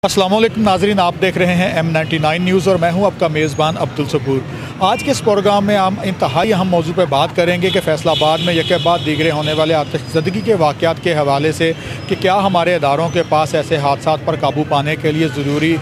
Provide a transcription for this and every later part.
अस्सलामुअलैकुम नाजरीन, आप देख रहे हैं M99 न्यूज़ और मैं हूं आपका मेज़बान अब्दुल सबूर। आज के इस प्रोग्राम में हम इंतहाई अहम मौजू पर बात करेंगे कि फैसलाबाद में यके बाद दीगरे होने वाले आतिशज़दगी के वाक़यात के हवाले से कि क्या हमारे इदारों के पास ऐसे हादसात पर काबू पाने के लिए ज़रूरी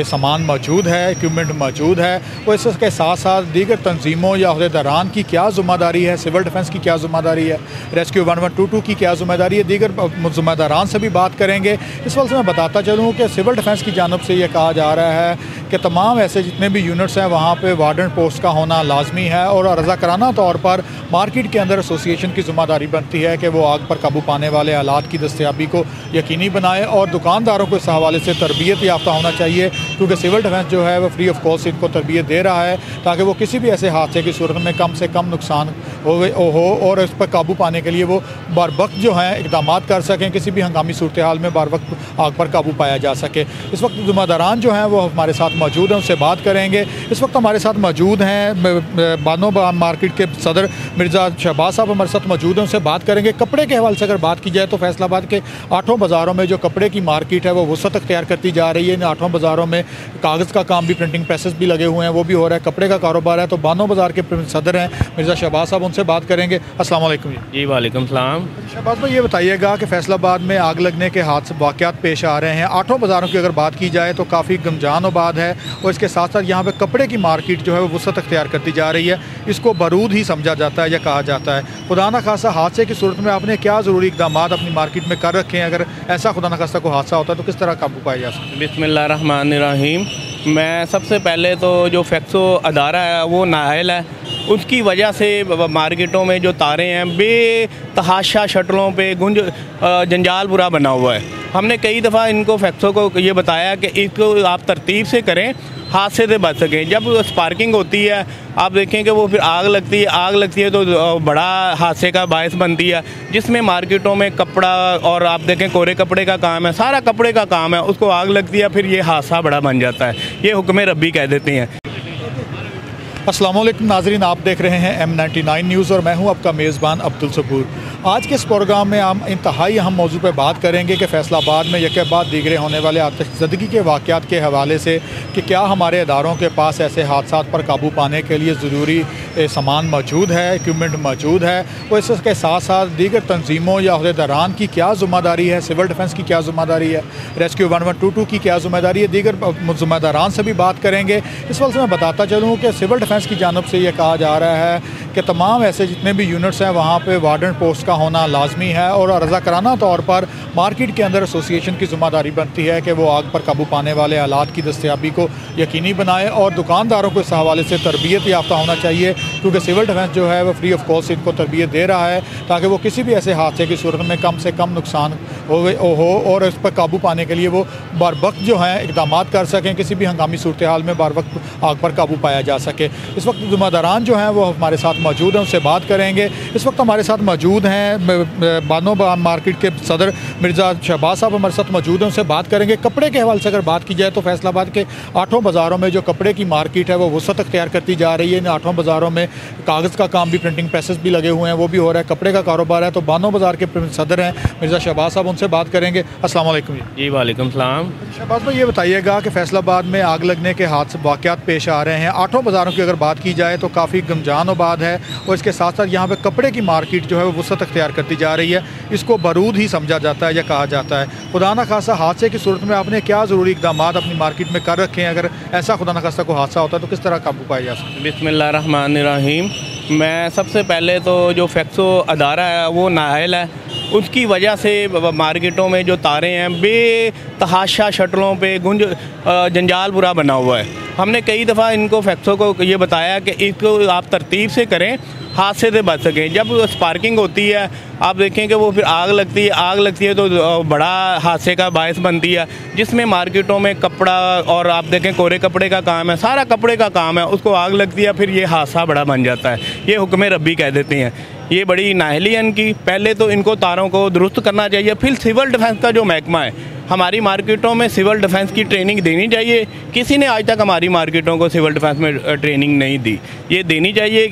सामान मौजूद है, इक्विपमेंट मौजूद है, और इसके साथ साथ दीगर तंजीमों या अहदेदारान की क्या ज़िम्मेदारी है, सिविल डिफेंस की क्या ज़िम्मेदारी है, रेस्क्यू 1122 की क्या ज़िम्मेदारी है, दीगर ज़िम्मेदारान से भी बात करेंगे। इस वक्त मैं बताता चलूँ कि सिविल डिफेंस की जानब से ये कहा जा रहा है कि तमाम ऐसे जितने भी यूनिट्स हैं वहाँ पे वार्डन पोस्ट का होना लाजमी है और रज़ाकाराना तौर पर मार्केट के अंदर एसोसिएशन की ज़िम्मेदारी बनती है कि वो आग पर काबू पाने वाले आलात की दस्तयाबी को यकीनी बनाए, और दुकानदारों को इस हवाले से तरबियत याफ्ता होना चाहिए, क्योंकि सिविल डिफेंस जो है वो फ्री ऑफ कॉस्ट इनको तरबियत दे रहा है ताकि वो किसी भी ऐसे हादसे की सूरत में कम से कम नुकसान हो और इस पर काबू पाने के लिए वो बार वक्त जो है इक़दाम कर सकें, किसी भी हंगामी सूरत हाल में बार वक्त आग पर काबू पाया जा सके। इस वक्त ज़िम्मेदारान जो हैं वो हमारे साथ मौजूद हैं, उनसे बात करेंगे। इस वक्त हमारे साथ मौजूद हैं बानो मार्केट के सदर मिर्ज़ा शहबाज साहब हमारे साथ मौजूद हैं, उनसे बात करेंगे। कपड़े के हवाले से अगर बात की जाए तो फैसलाबाद के 8 बाज़ारों में जो कपड़े की मार्केट है वो वसअत अख्तियार करती जा रही है। इन 8 बाज़ारों में कागज़ का काम भी, प्रिंटिंग प्रेसेस भी लगे हुए हैं, वो भी हो रहा है, कपड़े का कारोबार है। तो बानो बाज़ार के सदर हैं मिर्ज़ा शहबाज साहब, उनसे बात करेंगे। अस्सलाम वालेकुम जी। वालेकुम सलाम। शहबाज भाई, ये बताइएगा कि फैसलाबाद में आग लगने के हादसे वाक़यात पेश आ रहे हैं। 8 बाज़ारों की अगर बात की जाए तो काफ़ी गमजान आबाद है, और इसके साथ साथ यहाँ पे कपड़े की मार्केट जो है वो वसअत अख्तियार करती जा रही है। इसको बारूद ही समझा जाता है या कहा जाता है। खुदा न खासा हादसे की सूरत में आपने क्या ज़रूरी इक़दाम अपनी मार्केट में कर रखे हैं? अगर ऐसा खुदा न खासा कोई हादसा होता है तो किस तरह काबू पाया जा सकता है? बिस्मिल्लाहिर्रहमानिर्रहीम। मैं सबसे पहले तो जो फैक्सो अदारा है वो नाअहल है, उसकी वजह से मार्केटों में जो तारे हैं बेतहाशा शटलों पे जंजाल बुरा बना हुआ है। हमने कई दफ़ा इनको फैक्सो को ये बताया कि इसको आप तरतीब से करें, हादसे से बच सकें। जब स्पार्किंग होती है आप देखें कि वो फिर आग लगती है तो बड़ा हादसे का बायस बनती है, जिसमें मार्केटों में कपड़ा और आप देखें कोरे कपड़े का काम है, सारा कपड़े का काम है, उसको आग लगती है, फिर ये हादसा बड़ा बन जाता है। ये हुक्म रब्बी कह देते हैं। अस्सलामुअलैकुम नाजरीन, आप देख रहे हैं M99 न्यूज़ और मैं हूं आपका मेज़बान अब्दुल सबूर। आज के इस प्रोग्राम में हम इंतहाई अहम मौजू पर बात करेंगे कि फैसलाबाद में यके बाद दीगरे होने वाले आतिशज़दगी के वाक़यात के हवाले से कि क्या हमारे इदारों के पास ऐसे हादसात पर काबू पाने के लिए ज़रूरी सामान मौजूद है, इक्विपमेंट मौजूद है, और इसके साथ साथ दीगर तंजीमों या अहदेदारान की क्या ज़िम्मेदारी है, सिविल डिफेंस की क्या ज़िम्मेदारी है, रेस्क्यू 1122 की क्या ज़िम्मेदारी है, दीगर ज़िम्मेदारान से भी बात करेंगे। इस वक्त मैं बताता चलूँ कि सिविल डिफेंस की जानब से ये कहा जा रहा है कि तमाम ऐसे जितने भी यूनिट्स हैं वहाँ पे वार्डन पोस्ट का होना लाजमी है, और रज़ाकाराना तौर पर मार्केट के अंदर एसोसिएशन की ज़िम्मेदारी बनती है कि वो आग पर काबू पाने वाले आलात की दस्तयाबी को यकीनी बनाए, और दुकानदारों को इस हवाले से तरबियत याफ्ता होना चाहिए, क्योंकि सिविल डिफेंस जो है वो फ्री ऑफ कॉस्ट इनको तरबियत दे रहा है ताकि वो किसी भी ऐसे हादसे की सूरत में कम से कम नुकसान हो और इस पर काबू पाने के लिए वो बार वक्त जो है इक़दाम कर सकें, किसी भी हंगामी सूरत हाल में बार वक्त आग पर काबू पाया जा सके। इस वक्त ज़िम्मेदारान जो हैं वो हमारे साथ मौजूद हैं, उनसे बात करेंगे। इस वक्त हमारे साथ मौजूद हैं बानो मार्केट के सदर मिर्ज़ा शहबाज साहब हमारे साथ मौजूद हैं, उनसे बात करेंगे। कपड़े के हवाले से अगर बात की जाए तो फैसलाबाद के 8 बाज़ारों में जो कपड़े की मार्केट है वो वसअत अख्तियार करती जा रही है। इन 8 बाज़ारों में कागज़ का काम भी, प्रिंटिंग प्रेसेस भी लगे हुए हैं, वो भी हो रहा है, कपड़े का कारोबार है। तो बानो बाज़ार के सदर हैं मिर्ज़ा शहबाज साहब, उनसे बात करेंगे। अस्सलाम वालेकुम। जी वालेकुम सलाम। शहबाज भाई, ये बताइएगा कि फैसलाबाद में आग लगने के हादसे वाक़यात पेश आ रहे हैं। 8 बाज़ारों की अगर बात की जाए तो काफ़ी गमजान आबाद है, और इसके साथ साथ यहाँ पे कपड़े की मार्केट जो है वो वसअत अख्तियार करती जा रही है। इसको बारूद ही समझा जाता है या कहा जाता है। खुदा न खासा हादसे की सूरत में आपने क्या ज़रूरी इक़दाम अपनी मार्केट में कर रखे हैं? अगर ऐसा खुदा न खासा कोई हादसा होता है तो किस तरह काबू पाया जा सकता है? बिस्मिल्लाहिर्रहमानिर्रहीम। मैं सबसे पहले तो जो फैक्सो अदारा है वो नाअहल है, उसकी वजह से मार्केटों में जो तारे हैं बेतहाशा शटलों पे जंजाल बुरा बना हुआ है। हमने कई दफ़ा इनको फैक्सो को ये बताया कि इसको आप तरतीब से करें, हादसे से बच सकें। जब स्पार्किंग होती है आप देखें कि वो फिर आग लगती है तो बड़ा हादसे का बायस बनती है, जिसमें मार्केटों में कपड़ा और आप देखें कोरे कपड़े का काम है, सारा कपड़े का काम है, उसको आग लगती है, फिर ये हादसा बड़ा बन जाता है। ये हुक्म रब्बी कह देते हैं। ये बड़ी नाअहली है इनकी। पहले तो इनको तारों को दुरुस्त करना चाहिए, फिर सिविल डिफेंस का जो महकमा है हमारी मार्केटों में सिविल डिफेंस की ट्रेनिंग देनी चाहिए। किसी ने आज तक हमारी मार्केटों को सिविल डिफेंस में ट्रेनिंग नहीं दी, ये देनी चाहिए।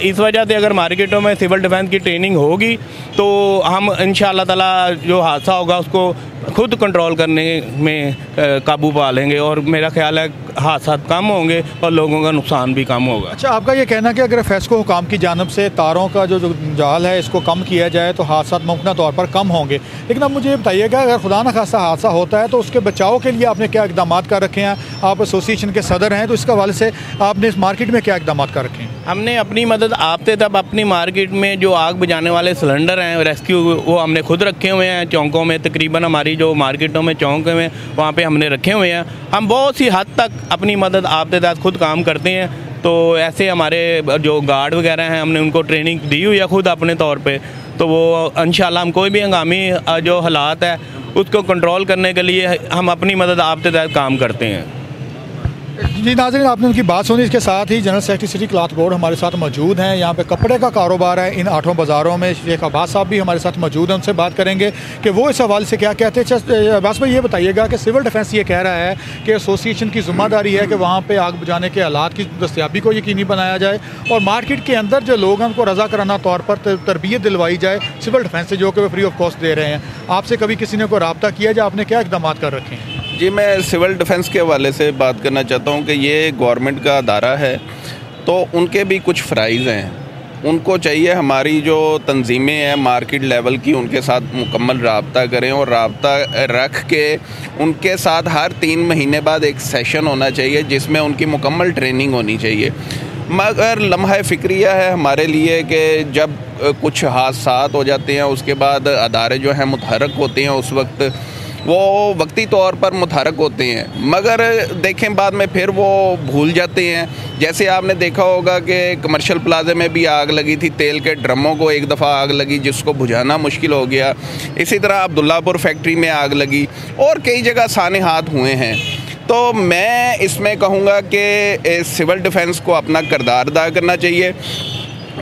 इस वजह से अगर मार्केटों में सिविल डिफेंस की ट्रेनिंग होगी तो हम इंशाअल्लाह ताला जो हादसा होगा उसको खुद कंट्रोल करने में काबू पा लेंगे और मेरा ख्याल है हादसा कम होंगे और लोगों का नुकसान भी कम होगा। अच्छा, आपका ये कहना कि अगर फेस्को हुकाम की जानिब से तारों का जो जाल है इसको कम किया जाए तो हादसा मुमकिन तौर पर कम होंगे, लेकिन अब मुझे ये बताइएगा अगर खुदा न खास्ता हादसा होता है तो उसके बचाव के लिए आपने क्या इकदाम कर रखे हैं? आप एसोसिएशन के सदर हैं तो इसके हवाले से आपने इस मार्केट में क्या इकदाम कर रखे हैं? हमने अपनी मदद आपते तब अपनी मार्केट में जो आग बुझाने वाले सिलेंडर हैं रेस्क्यू वो हमने खुद रखे हुए हैं चौंकों में, तकरीबन हमारी जो मार्केटों में चौंक में वहाँ पे हमने रखे हुए हैं। हम बहुत सी हद तक अपनी मदद आपते तहत खुद काम करते हैं। तो ऐसे हमारे जो गार्ड वगैरह हैं हमने उनको ट्रेनिंग दी हुई है खुद अपने तौर पे, तो वो इंशाल्लाह हम कोई भी हंगामी जो हालात है उसको कंट्रोल करने के लिए हम अपनी मदद आपते तहत काम करते हैं। जी नाज़रीन, आपने उनकी बात सुनी। इसके साथ ही general secretary city cloth board हमारे साथ मौजूद हैं। यहाँ पे कपड़े का कारोबार है इन 8 बाज़ारों में। शेख अब्बास साहब भी हमारे साथ मौजूद हैं, उनसे बात करेंगे कि वो इस हवाले से क्या कहते हैं। अब्बास भाई, ये बताइएगा कि सिविल डिफेंस ये कह रहा है कि एसोसिएशन की ज़िम्मेदारी है कि वहाँ पर आग बुझाने के आलात की दस्तियाबी को यकीनी बनाया जाए और मार्केट के अंदर जो लोग हैं उनको रज़ा कराना तौर पर तरबियत दिलवाई जाए सिविल डिफेंस से, जो कि वो फ्री ऑफ कॉस्ट दे रहे हैं। आपसे कभी किसी ने कोई रब्ता किया जाए? आपने क्या इकदाम कर रखे हैं? जी, मैं सिविल डिफेंस के हवाले से बात करना चाहता हूँ कि ये गवर्नमेंट का अदारा है तो उनके भी कुछ फ़राइज़ हैं। उनको चाहिए हमारी जो तंजीमें हैं मार्केट लेवल की उनके साथ मुकम्मल रब्ता करें और रब्ता रख के उनके साथ हर 3 महीने बाद एक सेशन होना चाहिए जिसमें उनकी मुकम्मल ट्रेनिंग होनी चाहिए। मगर लम्हा फ़िक्रिया है हमारे लिए कि जब कुछ हादसात हो जाते हैं उसके बाद अदारे जो हैं मुतहरक होते हैं, उस वक्त वो वक्ती तौर पर मुतहरक होते हैं मगर देखें बाद में फिर वो भूल जाते हैं। जैसे आपने देखा होगा कि कमर्शियल प्लाजे में भी आग लगी थी, तेल के ड्रमों को एक दफ़ा आग लगी जिसको बुझाना मुश्किल हो गया। इसी तरह अब्दुल्लापुर फैक्ट्री में आग लगी और कई जगह साने हाथ हुए हैं। तो मैं इसमें कहूँगा कि सिविल डिफेंस को अपना किरदार अदा करना चाहिए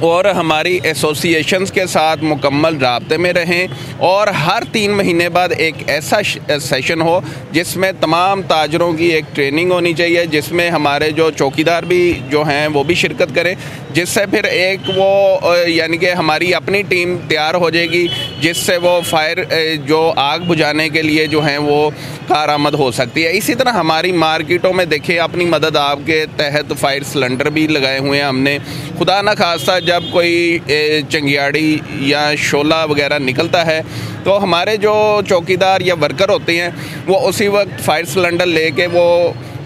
और हमारी एसोसिएशंस के साथ मुकम्मल राब्ते में रहें और हर 3 महीने बाद एक ऐसा सेशन हो जिसमें तमाम ताजरों की एक ट्रेनिंग होनी चाहिए, जिसमें हमारे जो चौकीदार भी जो हैं वो भी शिरकत करें, जिससे फिर एक वो यानी कि हमारी अपनी टीम तैयार हो जाएगी जिससे वो फायर जो आग बुझाने के लिए जो हैं वो कारआमद हो सकती है। इसी तरह हमारी मार्केटों में देखिए अपनी मदद आपके तहत फायर सिलेंडर भी लगाए हुए हैं हमने। खुदा न खास्ता जब कोई चिंगारी या शोला वगैरह निकलता है तो हमारे जो चौकीदार या वर्कर होते हैं वो उसी वक्त फायर सिलेंडर लेके वो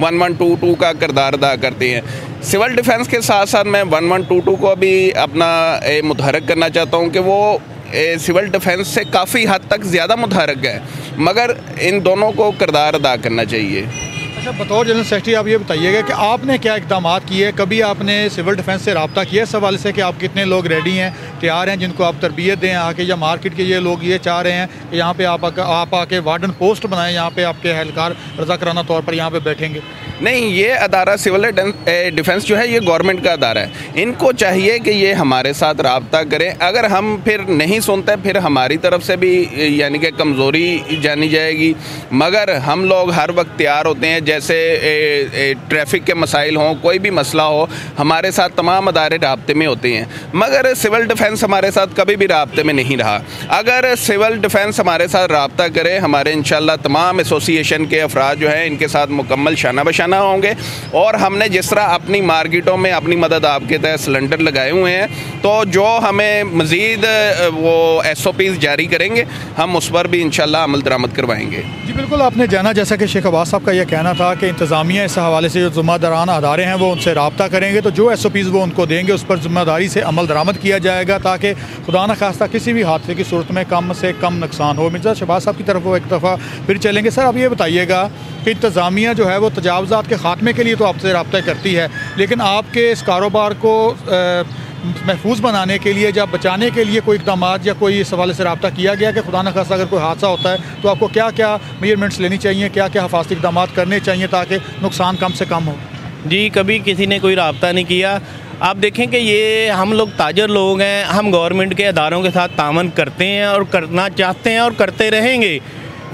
1122 का किरदार अदा करते हैं। सिविल डिफेंस के साथ साथ मैं 1122 को भी अपना मुतहरक करना चाहता हूँ कि वो सिविल डिफेंस से काफ़ी हद तक ज़्यादा मुतहरक है, मगर इन दोनों को किरदार अदा करना चाहिए। अच्छा, बतौर जनरल सेक्रेटरी आप ये बताइएगा कि आपने क्या इकदाम किए, कभी आपने सिविल डिफेंस से रब्ता किया इस हवाले से कि आप कितने लोग रेडी हैं, तैयार हैं, जिनको आप तरबियत दें आके, या मार्केट के ये लोग ये चाह रहे हैं कि यहाँ पे आप आके वार्डन पोस्ट बनाएं, यहाँ पे आपके एहलकार रज़ा कराना तौर पर यहाँ पे बैठेंगे? नहीं, ये अदारा सिविल डिफेंस जो है ये गवर्नमेंट का अदारा है। इनको चाहिए कि ये हमारे साथ रब्ता करें। अगर हम फिर नहीं सुनते फिर हमारी तरफ से भी यानी कि कमज़ोरी जानी जाएगी, मगर हम लोग हर वक्त तैयार होते हैं। जैसे ट्रैफिक के मसाइल हों, कोई भी मसला हो, हमारे साथ तमाम अदारे राब्ते में होते हैं, मगर सिविल डिफेंस हमारे साथ कभी भी राब्ते में नहीं रहा। अगर सिविल डिफेंस हमारे साथ रब्ता करे, हमारे इंशाल्लाह तमाम एसोसिएशन के अफराद जो हैं इनके साथ मुकम्मल शाना बशाना होंगे। और हमने जिस तरह अपनी मार्केटों में अपनी मदद आपके तहत सिलेंडर लगाए हुए हैं, तो जो हमें मज़ीद वो SOPs जारी करेंगे हम उस पर भी इंशाल्लाह अमल दरामद करवाएंगे। जी बिल्कुल, आपने जाना जैसा कि शेख अब्बास साहब का यह कहना था कि इंतज़ामिया इस हवाले से जो ज़िम्मेदारान अदारे हैं वो उनसे रब्ता करेंगे, तो जो SOPs वो उनको देंगे उस पर ज़िम्मेदारी से अमल दरामद किया जाएगा ताकि खुदा न खास्ता किसी भी हादसे की सूरत में कम से कम नुकसान हो। मिर्ज़ा शहबाज साहब की तरफ वो एक दफ़ा फिर चलेंगे। सर, आप ये बताइएगा कि इंतज़ामिया जो है वो तजावुज़ात के ख़ात्मे के लिए तो आपसे रब्ता करती है, लेकिन आपके इस कारोबार को महफूज बनाने के लिए या बचाने के लिए कोई इक़दाम या कोई इस हवाले से रब्ता किया गया कि खुदा न खास्ता अगर कोई हादसा होता है तो आपको क्या क्या मेजरमेंट्स लेनी चाहिए, क्या क्या हिफाजती इक़दाम करने चाहिए ताकि नुकसान कम से कम हो? जी, कभी किसी ने कोई रब्ता नहीं किया। आप देखें कि ये हम लोग ताजर लोग हैं, हम गवर्नमेंट के अदारों के साथ तावन करते हैं और करना चाहते हैं और करते रहेंगे,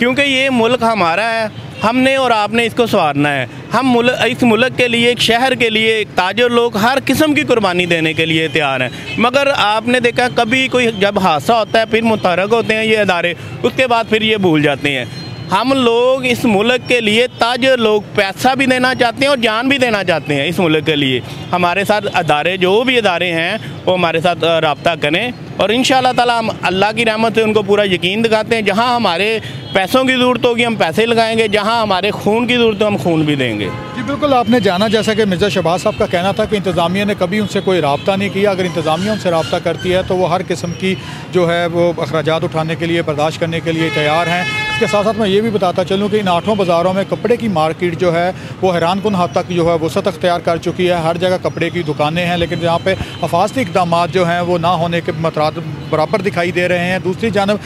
क्योंकि ये मुल्क हमारा है, हमने और आपने इसको संवारना है। हम इस मुल्क के लिए, एक शहर के लिए, एक ताजर लोग हर किस्म की कुर्बानी देने के लिए तैयार हैं। मगर आपने देखा कभी कोई जब हादसा होता है फिर मुतहरक होते हैं ये अदारे, उसके बाद फिर ये भूल जाते हैं। हम लोग इस मुल्क के लिए ताजर लोग पैसा भी देना चाहते हैं और जान भी देना चाहते हैं इस मुल्क के लिए। हमारे साथ अदारे, जो भी अदारे हैं वो हमारे साथ रब्ता करें और इंशाअल्लाह ताला हम अल्लाह की रहमत से उनको पूरा यकीन दिखाते हैं। जहाँ हमारे पैसों की ज़रूरत होगी हम पैसे लगाएंगे, जहाँ हमारे खून की ज़रूरत हो हम खून भी देंगे। जी बिल्कुल, आपने जाना जैसा कि मिर्ज़ा शहबाज साहब का कहना था कि इंतज़ामिया ने कभी उनसे कोई रब्ता नहीं किया। अगर इंतज़ामिया उनसे रब्ता करती है तो वो हर किस्म की जो है वो अखराजात उठाने के लिए, बर्दाश्त करने के लिए तैयार हैं। इसके साथ साथ मैं ये भी बताता चलूँ कि इन 8 बाज़ारों में कपड़े की मार्केट जो है वो हैरान कुन हद तक जो है वसअत अख्तियार कर चुकी है। हर जगह कपड़े की दुकानें हैं, लेकिन जहाँ पे हफाजती इक़दाम जो हैं वो ना होने के मतरात बराबर दिखाई दे रहे हैं। दूसरी जानब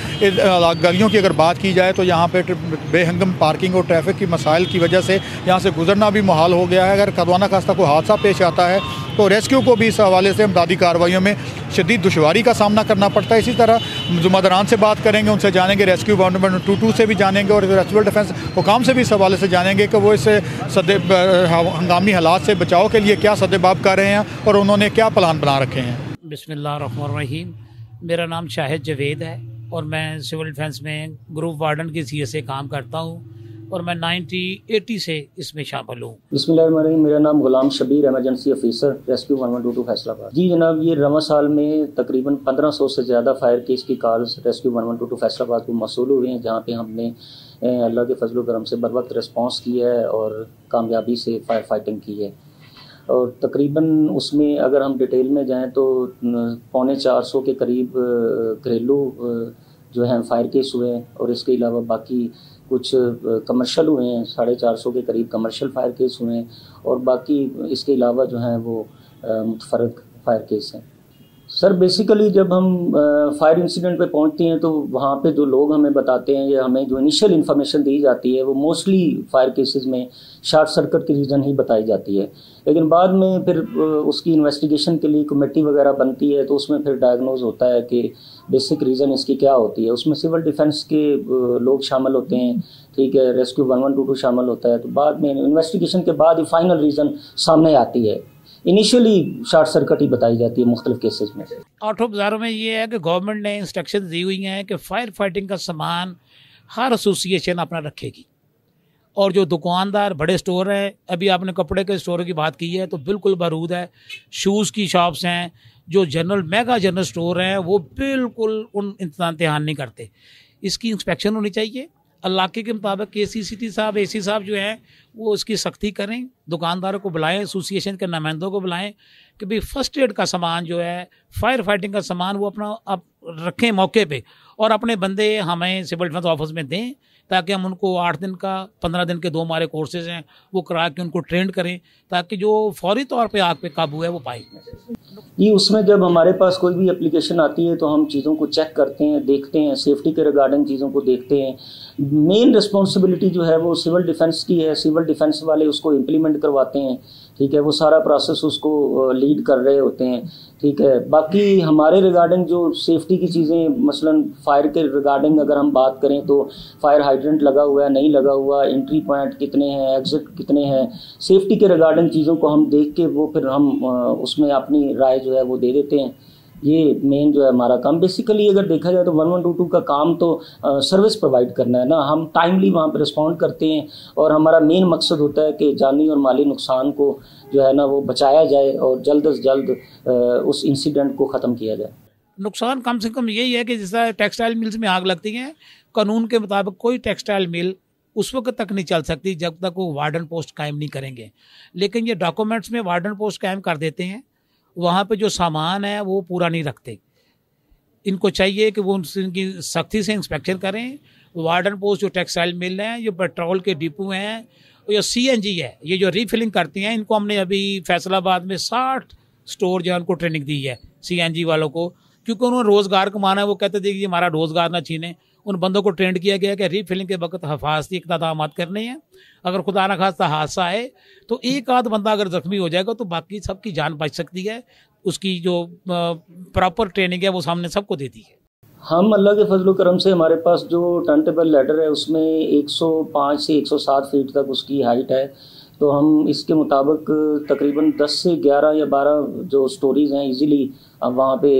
गलियों की अगर बात की जाए तो यहाँ पे बेहंगम पार्किंग और ट्रैफिक की मसाइल की वजह से यहाँ से गुजरना भी मुहाल हो गया है। अगर खदवाना खास्ता कोई हादसा पेश आता है तो रेस्क्यू को भी इस हवाले से इमदादी कार्रवाइयों में शदीद दुश्वारी का सामना करना पड़ता है। इसी तरह जुम्मेदारान से बात करेंगे, उनसे जानेंगे, रेस्क्यू 122 से भी जानेंगे और सिविल डिफेंस हुकाम से भी इस हवाले से जानेंगे कि वो इस हंगामी हालात से बचाव के लिए क्या सद्देबाब कर रहे हैं और उन्होंने क्या प्लान बना रखे हैं। बिस्मिल्लाहिर्रहमानिर्रहीम। मेरा नाम शाहिद जवेद है और मैं सिविल डिफेंस में ग्रुप वार्डन की सीए से काम करता हूँ और मैं 1980 से इसमें शामिल हूँ। बिस्मिल्लाहिर्रहमानिर्रहीम। मेरा नाम Ghulam Shabbir, emergency officer, rescue 1122 Faisalabad. जी जनाब, ये रवा साल में तकरीबन 1500 से ज़्यादा फायर केस की कॉल्स रेस्क्यू 1122 फैसलाबाद को मौसूल हुए हैं, जहाँ पे हमने अल्लाह के फजल करम से बर वक्त रिस्पॉन्स किया है और कामयाबी से फायर फाइटिंग की है। और तकरीबन उसमें अगर हम डिटेल में जाएँ तो 350 के करीब घरेलू जो है फायर केस हुए हैं और इसके अलावा बाकी कुछ कमर्शियल हुए हैं। 450 के करीब कमर्शियल फायर केस हुए हैं और बाकी इसके अलावा जो हैं वो मुतफरक फायर केस हैं। सर बेसिकली जब हम फायर इंसिडेंट पे पहुंचते हैं तो वहाँ पे जो लोग हमें बताते हैं या हमें जो इनिशियल इन्फॉर्मेशन दी जाती है वो मोस्टली फायर केसेस में शॉर्ट सर्किट की रीज़न ही बताई जाती है, लेकिन बाद में फिर उसकी इन्वेस्टिगेशन के लिए कमेटी वगैरह बनती है तो उसमें फिर डायग्नोज होता है कि बेसिक रीज़न इसकी क्या होती है। उसमें सिविल डिफेंस के लोग शामिल होते हैं, ठीक है, रेस्क्यू 1122 शामिल होता है। तो बाद में इन्वेस्टिगेशन के बाद ही फाइनल रीज़न सामने आती है। इनिशियली शॉर्ट सर्किट ही बताई जाती है मुख्तलिफ केसेस में। 8 बाज़ारों में ये है कि गवर्नमेंट ने इंस्ट्रक्शन दी हुई हैं कि फायर फाइटिंग का सामान हर एसोसिएशन अपना रखेगी और जो दुकानदार बड़े स्टोर हैं, अभी आपने कपड़े के स्टोर की बात की है तो बिल्कुल बारूद है। शूज़ की शॉप्स हैं, जो जनरल मेगा जनरल स्टोर हैं वो बिल्कुल उन इंतजाम नहीं करते। इसकी इंस्पेक्शन होनी चाहिए इलाके के मुताबिक। KCCT साहब, AC साहब जो हैं वो इसकी सख्ती करें, दुकानदारों को बुलाएं, एसोसिएशन के नुमाइंदों को बुलाएं कि भाई फर्स्ट एड का सामान जो है, फायर फाइटिंग का सामान वो अपना आप रखें मौके पे और अपने बंदे हमें सिविल डिफेंस ऑफिस में दें ताकि हम उनको 8 दिन का 15 दिन के 2 हमारे कोर्सेज हैं वो करा के उनको ट्रेंड करें ताकि जो फौरी तौर पे आग पे काबू है वो पाए। ये उसमें जब हमारे पास कोई भी एप्लीकेशन आती है तो हम चीज़ों को चेक करते हैं, देखते हैं, सेफ्टी के रिगार्डिंग चीज़ों को देखते हैं। मेन रिस्पॉन्सिबिलिटी जो है वो सिविल डिफेंस की है, सिविल डिफेंस वाले उसको इम्प्लीमेंट करवाते हैं, ठीक है, वो सारा प्रोसेस उसको लीड कर रहे होते हैं, ठीक है। बाकी हमारे रिगार्डिंग जो सेफ्टी की चीज़ें, मसलन फायर के रिगार्डिंग अगर हम बात करें तो फायर हाइड्रेंट लगा हुआ है, नहीं लगा हुआ, एंट्री पॉइंट कितने हैं, एग्जिट कितने हैं, सेफ्टी के रिगार्डिंग चीज़ों को हम देख के वो फिर हम उसमें अपनी राय जो है वो दे देते हैं। ये मेन जो है हमारा काम। बेसिकली अगर देखा जाए तो 1122 का काम तो सर्विस प्रोवाइड करना है ना, हम टाइमली वहाँ पर रिस्पॉन्ड करते हैं और हमारा मेन मकसद होता है कि जानी और माली नुकसान को जो है ना वो बचाया जाए और जल्द से जल्द उस इंसिडेंट को ख़त्म किया जाए। नुकसान कम से कम यही है कि जैसा टेक्सटाइल मिल्स में आग लगती है, कानून के मुताबिक कोई टेक्सटाइल मिल उस वक्त तक नहीं चल सकती जब तक वो वार्डन पोस्ट कायम नहीं करेंगे, लेकिन ये डॉक्यूमेंट्स में वार्डन पोस्ट कायम कर देते हैं। वहाँ पे जो सामान है वो पूरा नहीं रखते। इनको चाहिए कि वो उनकी सख्ती से इंस्पेक्शन करें। वार्डन पोस्ट जो टेक्सटाइल मिल हैं, जो पेट्रोल के डिपो हैं, जो CNG है, ये जो रीफिलिंग करती हैं, इनको हमने अभी फैसलाबाद में 60 स्टोर जो है उनको ट्रेनिंग दी है CNG वालों को, क्योंकि उन्होंने रोज़गार कमाना है। वो कहते थे कि हमारा रोज़गार ना छीने। उन बंदों को ट्रेंड किया गया कि रीफिलिंग के वक्त हिफाजती इक़दाम करने हैं। अगर खुदा न खास्ता हादसा आए तो एक आध बंदा अगर ज़ख्मी हो जाएगा तो बाकी सबकी जान बच सकती है। उसकी जो प्रॉपर ट्रेनिंग है वो सामने सबको देती है। हम अल्लाह के फजल करम से हमारे पास जो टर्नटेबल लैडर है उसमें 105 से 107 फीट तक उसकी हाइट है। तो हम इसके मुताबिक तकरीबन 10 से 11 या 12 जो स्टोरीज़ हैं इजीली अब वहाँ पे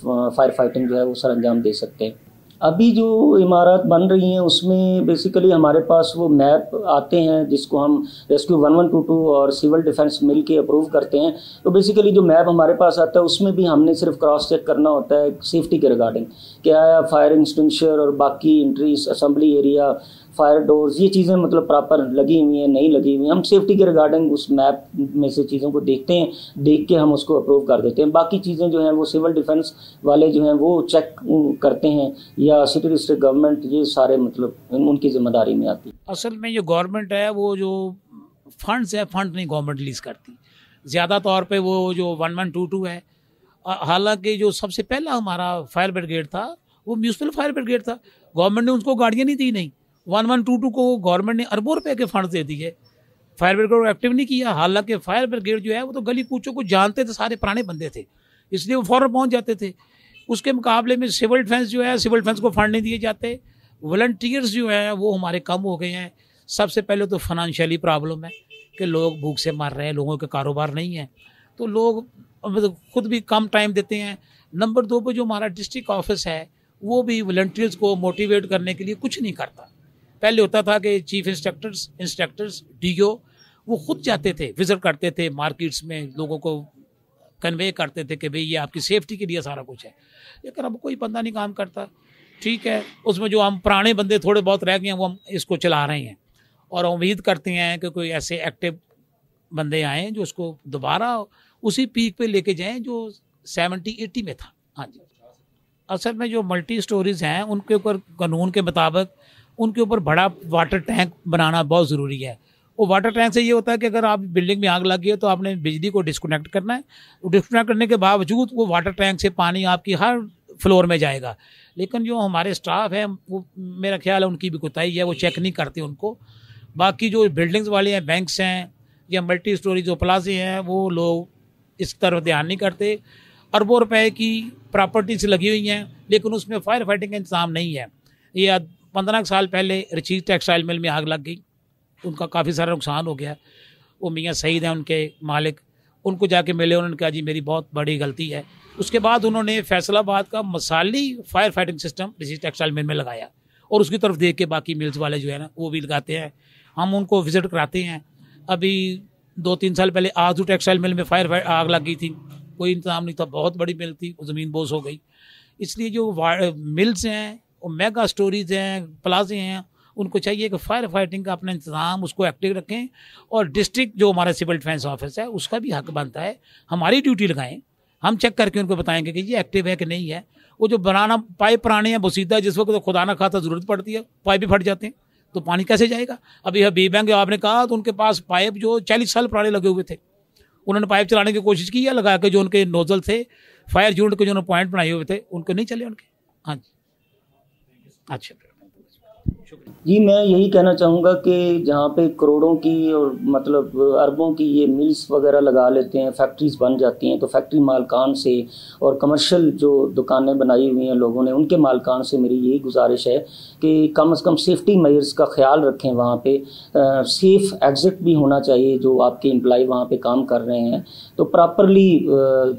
फायर फाइटिंग जो है वो सर अंजाम दे सकते हैं। अभी जो इमारत बन रही हैं उसमें बेसिकली हमारे पास वो मैप आते हैं जिसको हम रेस्क्यू 1122 और सिविल डिफेंस मिल के अप्रूव करते हैं। तो बेसिकली जो मैप हमारे पास आता है उसमें भी हमने सिर्फ क्रॉस चेक करना होता है सेफ्टी के रिगार्डिंग, क्या है फायर एक्सटिंग्विशर और बाकी entries, assembly area, fire doors, ये चीज़ें मतलब प्रॉपर लगी हुई हैं नहीं लगी हुई हैं। हम सेफ्टी के रिगार्डिंग उस मैप में से चीज़ों को देखते हैं, देख के हम उसको अप्रूव कर देते हैं। बाकी चीज़ें जो हैं वो सिविल डिफेंस वाले जो हैं वो चेक करते हैं या सिटी डिस्ट्रिक्ट गवर्नमेंट, ये सारे मतलब उनकी जिम्मेदारी में आती है। असल में जो गवर्नमेंट है वो जो फंड्स है, फंड नहीं गवर्नमेंट रिलीज़ करती ज़्यादा तौर पे। वो जो 1122 है, हालांकि जो सबसे पहला हमारा फायर ब्रिगेड था वो म्यूनसिपल फायर ब्रिगेड था, गवर्नमेंट ने उसको गाड़ियाँ नहीं दी। नहीं, 1122 को गवर्नमेंट ने अरबों रुपए के फंड दे दिए, फायर ब्रिगेड को एक्टिव नहीं किया। हालांकि फायर ब्रिगेड जो है वो तो गली कूचों को जानते थे, सारे पुराने बंदे थे, इसलिए वो फौरन पहुंच जाते थे। उसके मुकाबले में सिविल डिफेंस जो है, सिविल डिफेंस को फंड नहीं दिए जाते। वॉलंटियर्स जो हैं वो हमारे कम हो गए हैं। सबसे पहले तो फाइनेंशियली प्रॉब्लम है कि लोग भूख से मर रहे हैं, लोगों के कारोबार नहीं है, तो लोग खुद भी कम टाइम देते हैं। नंबर 2 पर जो हमारा डिस्ट्रिक्ट ऑफिस है वो भी वॉलंटियर्स को मोटिवेट करने के लिए कुछ नहीं करता। पहले होता था कि चीफ इंस्ट्रक्टर्स डीओ वो खुद जाते थे, विजिट करते थे मार्केट्स में, लोगों को कन्वे करते थे कि भाई ये आपकी सेफ्टी के लिए सारा कुछ है। लेकिन अब कोई बंदा नहीं काम करता। ठीक है, उसमें जो हम पुराने बंदे थोड़े बहुत रह गए हैं वो हम इसको चला रहे हैं और उम्मीद करते हैं कि कोई ऐसे एक्टिव बंदे आएँ जो उसको दोबारा उसी पीक पे लेके जाएँ जो 70-80 में था। हाँ जी, असल में जो मल्टी स्टोरीज हैं उनके ऊपर कानून के मुताबिक उनके ऊपर बड़ा वाटर टैंक बनाना बहुत ज़रूरी है। वो वाटर टैंक से ये होता है कि अगर आप बिल्डिंग में आग लगी है तो आपने बिजली को डिस्कनेक्ट करना है। डिस्कनेक्ट करने के बावजूद वो वाटर टैंक से पानी आपकी हर फ्लोर में जाएगा। लेकिन जो हमारे स्टाफ है वो मेरा ख्याल है उनकी भी कोताही है, वो चेक नहीं करते उनको। बाकी जो बिल्डिंग्स वाले हैं, बैंक्स हैं या मल्टी स्टोरी जो प्लाजे हैं, वो लोग इस तरफ ध्यान नहीं करते। अरबों रुपए की प्रॉपर्टीज लगी हुई हैं लेकिन उसमें फायर फाइटिंग का इंतजाम नहीं है। ये 15 साल पहले रचीज टेक्सटाइल मिल में आग लग गई, उनका काफ़ी सारा नुकसान हो गया। वो मियाँ सईद हैं उनके मालिक, उनको जाके मिले, उन्होंने कहा जी मेरी बहुत बड़ी गलती है। उसके बाद उन्होंने फैसलाबाद का मसाली फायर फाइटिंग सिस्टम रचीज टेक्सटाइल मिल में लगाया और उसकी तरफ देख के बाकी मिल्स वाले जो है ना वो भी लगाते हैं। हम उनको विजिट कराते हैं। अभी 2-3 साल पहले आजू टेक्सटाइल मिल में फायर आग लग गई थी, कोई इंतजाम नहीं था, बहुत बड़ी मिल थी, वो ज़मीन बोस हो गई। इसलिए जो मिल्स हैं और मेगा स्टोरीज हैं, प्लाजे हैं, उनको चाहिए कि फायर फाइटिंग का अपना इंतजाम उसको एक्टिव रखें। और डिस्ट्रिक्ट जो हमारा सिविल डिफेंस ऑफिस है उसका भी हक बनता है, हमारी ड्यूटी लगाएं, हम चेक करके उनको बताएंगे कि ये एक्टिव है कि नहीं है। वो जो बनाना पाइप पुराने हैं बोसीदा, जिस वक्त तो खुदा ना खाता ज़रूरत पड़ती है पाइप भी फट जाते हैं तो पानी कैसे जाएगा। अभी हबीब बैंक आपने कहा तो उनके पास पाइप जो 40 साल पुराने लगे हुए थे, उन्होंने पाइप चलाने की कोशिश की है, लगा के जो उनके नोजल थे फायर यूनिट के जो पॉइंट बनाए हुए थे उनके नहीं चले उनके। हाँ जी, अच्छा जी, मैं यही कहना चाहूँगा कि जहाँ पे करोड़ों की और मतलब अरबों की ये मिल्स वगैरह लगा लेते हैं, फैक्ट्रीज बन जाती हैं, तो फैक्ट्री मालकान से और कमर्शियल जो दुकानें बनाई हुई हैं लोगों ने, उनके मालकान से मेरी यही गुजारिश है कि कम से कम सेफ्टी मेजर्स का ख्याल रखें। वहाँ पे सेफ एग्ज़िट भी होना चाहिए। जो आपके एम्प्लॉय वहाँ पे काम कर रहे हैं तो प्रॉपरली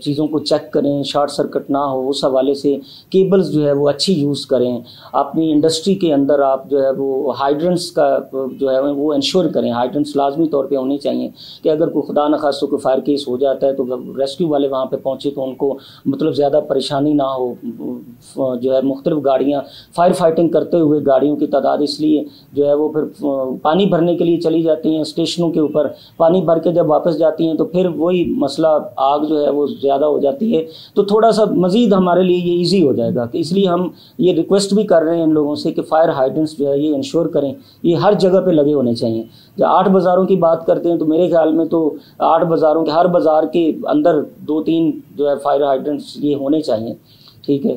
चीज़ों को चेक करें, शॉर्ट सर्किट ना हो, उस हवाले से केबल्स जो है वो अच्छी यूज़ करें। अपनी इंडस्ट्री के अंदर आप जो है वो हाइड्रेंट्स का जो है वो इंश्योर करें। हाइड्रेंट्स लाजमी तौर पे होने चाहिए कि अगर कोई खुदा न खास्ता कोई फायर केस हो जाता है तो रेस्क्यू वाले वहाँ पे पहुँचे तो उनको मतलब ज़्यादा परेशानी ना हो। जो है मुख्तलिफ गाड़ियाँ फायर फाइटिंग करते हुए गाड़ियों की तादाद इसलिए जो है वो फिर पानी भरने के लिए चली जाती हैं स्टेशनों के ऊपर, पानी भर के जब वापस जाती हैं तो फिर वही मसला आग जो है वो ज़्यादा हो जाती है। तो थोड़ा सा मज़ीद हमारे लिए ये ईजी हो जाएगा। कि इसलिए हम ये रिक्वेस्ट भी कर रहे हैं इन लोगों से कि फायर हाइड्रेंट्स जो है ये इंश्योर करें, ये हर जगह पे लगे होने चाहिए। जब 8 बाज़ारों की बात करते हैं तो मेरे ख्याल में तो 8 बाज़ारों के हर बाज़ार के अंदर 2-3 जो है फायर हाइड्रेंट्स ये होने चाहिए। ठीक है।